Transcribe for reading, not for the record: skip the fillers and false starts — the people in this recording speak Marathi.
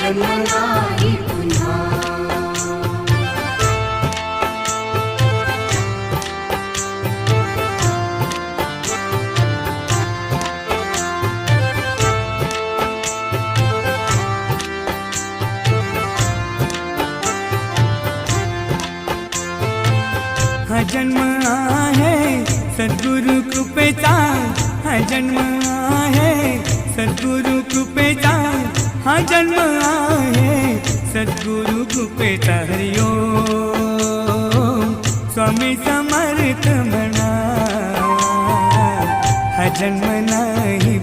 जन्म नाही पुन्हा. हा जन्म आहे सद्गुरु कृपेचा, हा जन्म आहे सद्गुरु कृपेचा, हा जन्म आहे सद्गुरु कृपेचा. हरि ओम स्वामी समर्थ म्हणा, हा जन्म नाही